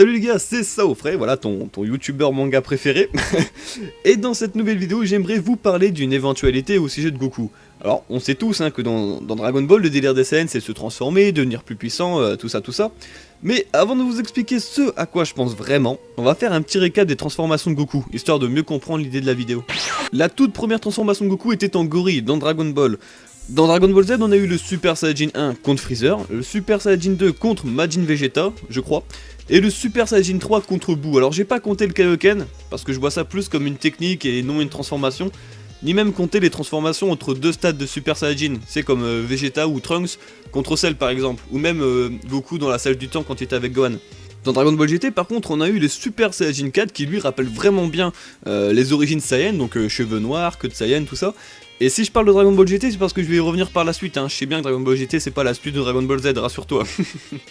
Salut les gars, c'est Saofray, voilà ton youtubeur manga préféré. Et dans cette nouvelle vidéo, j'aimerais vous parler d'une éventualité au sujet de Goku. Alors, on sait tous que dans Dragon Ball, le délire des Saiyans, c'est de se transformer, devenir plus puissant, tout ça. Mais avant de vous expliquer ce à quoi je pense vraiment, on va faire un petit récap des transformations de Goku, histoire de mieux comprendre l'idée de la vidéo. La toute première transformation de Goku était en gorille, dans Dragon Ball. Dans Dragon Ball Z, on a eu le Super Saiyajin 1 contre Freezer, le Super Saiyajin 2 contre Majin Vegeta, je crois, et le Super Saiyajin 3 contre Buu. Alors j'ai pas compté le Kaioken, parce que je vois ça plus comme une technique et non une transformation, ni même compter les transformations entre deux stades de Super Saiyajin, c'est comme Vegeta ou Trunks contre Cell par exemple, ou même Goku dans la salle du temps quand il était avec Gohan. Dans Dragon Ball GT par contre on a eu le Super Saiyajin 4 qui lui rappelle vraiment bien les origines Saiyan, donc cheveux noirs, queue de Saiyan, tout ça. Et si je parle de Dragon Ball GT, c'est parce que je vais y revenir par la suite, je sais bien que Dragon Ball GT c'est pas la suite de Dragon Ball Z, rassure-toi.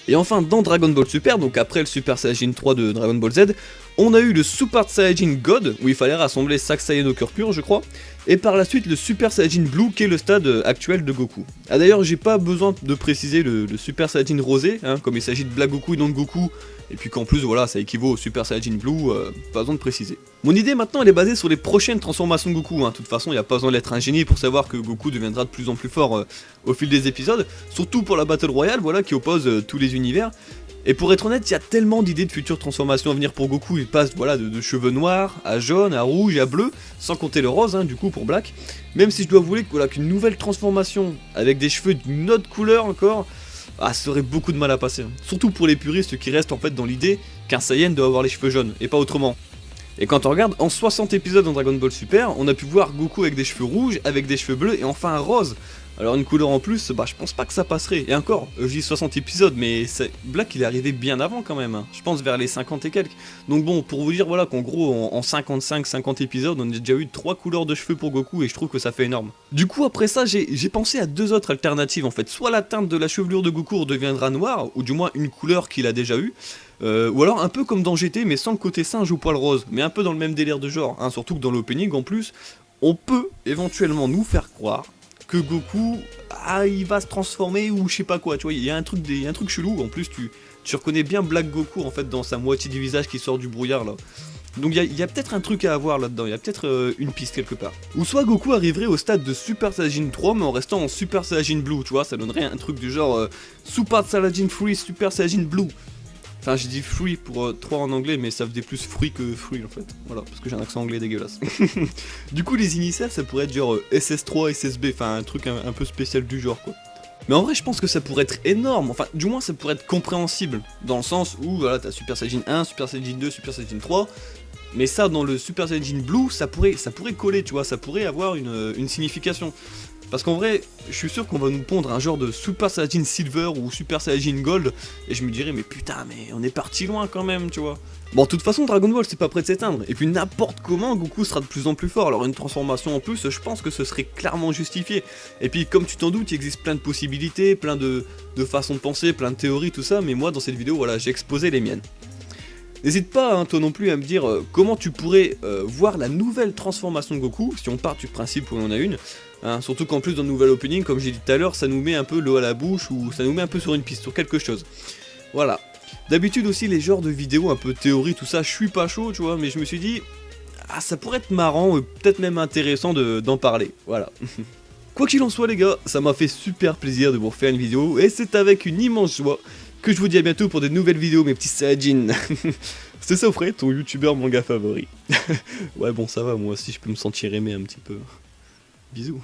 Et enfin, dans Dragon Ball Super, donc après le Super Saiyajin 3 de Dragon Ball Z, on a eu le Super Saiyajin God, où il fallait rassembler 5 Saiyans au cœur pur, je crois, et par la suite le Super Saiyajin Blue, qui est le stade actuel de Goku. Ah d'ailleurs, j'ai pas besoin de préciser le Super Saiyajin Rosé, comme il s'agit de Black Goku et non de Goku, et puis qu'en plus, voilà, ça équivaut au Super Saiyajin Blue, pas besoin de préciser. Mon idée maintenant, elle est basée sur les prochaines transformations de Goku, de toute façon, il n'y a pas besoin d'être un génie pour savoir que Goku deviendra de plus en plus fort au fil des épisodes, surtout pour la Battle Royale, voilà, qui oppose tous les univers. Et pour être honnête, il y a tellement d'idées de futures transformations à venir pour Goku, il passe voilà, de cheveux noirs à jaune, à rouge, à bleu, sans compter le rose, du coup, pour Black. Même si je dois avouer qu'une nouvelle transformation, avec des cheveux d'une autre couleur encore, ça serait beaucoup de mal à passer. Surtout pour les puristes qui restent en fait dans l'idée qu'un Saiyan doit avoir les cheveux jaunes, et pas autrement. Et quand on regarde, en 60 épisodes dans Dragon Ball Super, on a pu voir Goku avec des cheveux rouges, avec des cheveux bleus, et enfin un rose. Alors une couleur en plus, je pense pas que ça passerait. Et encore, je dis 60 épisodes, mais Black il est arrivé bien avant quand même. Je pense vers les 50 et quelques. Donc bon, pour vous dire voilà qu'en gros, en 55-50 épisodes, on a déjà eu 3 couleurs de cheveux pour Goku, et je trouve que ça fait énorme. Du coup, après ça, j'ai pensé à deux autres alternatives en fait. Soit la teinte de la chevelure de Goku deviendra noire, ou du moins une couleur qu'il a déjà eue. Ou alors un peu comme dans GT, mais sans le côté singe ou poil rose, mais un peu dans le même délire de genre, surtout que dans l'opening en plus, on peut éventuellement nous faire croire que Goku, il va se transformer ou je sais pas quoi, tu vois, il y a un truc chelou, en plus tu reconnais bien Black Goku en fait dans sa moitié du visage qui sort du brouillard là. Donc il y a peut-être un truc à avoir là-dedans, il y a peut-être une piste quelque part. Ou soit Goku arriverait au stade de Super Saiyajin 3 mais en restant en Super Saiyajin Blue, tu vois, ça donnerait un truc du genre Super Saiyajin 3 Super Saiyajin Blue. Enfin, j'ai dit fruit pour 3 en anglais, mais ça faisait plus fruit que fruit en fait. Voilà, parce que j'ai un accent anglais dégueulasse. Du coup, les initiales, ça pourrait être genre SS3, SSB, enfin un truc un peu spécial du genre quoi. Mais en vrai, je pense que ça pourrait être énorme, enfin, du moins ça pourrait être compréhensible, dans le sens où, voilà, t'as Super Saiyajin 1, Super Saiyajin 2, Super Saiyajin 3, mais ça, dans le Super Saiyajin Blue, ça pourrait coller, tu vois, ça pourrait avoir une signification. Parce qu'en vrai, je suis sûr qu'on va nous pondre un genre de Super Saiyajin Silver ou Super Saiyajin Gold, et je me dirais, mais putain, mais on est parti loin quand même, tu vois. Bon, de toute façon, Dragon Ball, c'est pas prêt de s'éteindre, et puis n'importe comment, Goku sera de plus en plus fort, alors une transformation en plus, je pense que ce serait clairement justifié. Et puis, comme tu t'en doutes, il existe plein de possibilités, plein de façons de penser, plein de théories, tout ça, mais moi, dans cette vidéo, voilà, j'ai exposé les miennes. N'hésite pas, toi non plus, à me dire comment tu pourrais voir la nouvelle transformation de Goku, si on part du principe où on en a une. Surtout qu'en plus dans le nouvel opening, comme j'ai dit tout à l'heure, ça nous met un peu l'eau à la bouche, ou ça nous met un peu sur une piste, sur quelque chose. Voilà. D'habitude aussi, les genres de vidéos un peu théorie, tout ça, je suis pas chaud, tu vois, mais je me suis dit, ça pourrait être marrant, peut-être même intéressant d'en parler, voilà. Quoi qu'il en soit les gars, ça m'a fait super plaisir de vous refaire une vidéo, et c'est avec une immense joie que je vous dis à bientôt pour de nouvelles vidéos, mes petits Saiyajins. C'est Saofray, ton youtubeur manga favori. Ouais bon ça va, moi aussi je peux me sentir aimé un petit peu. Bisous.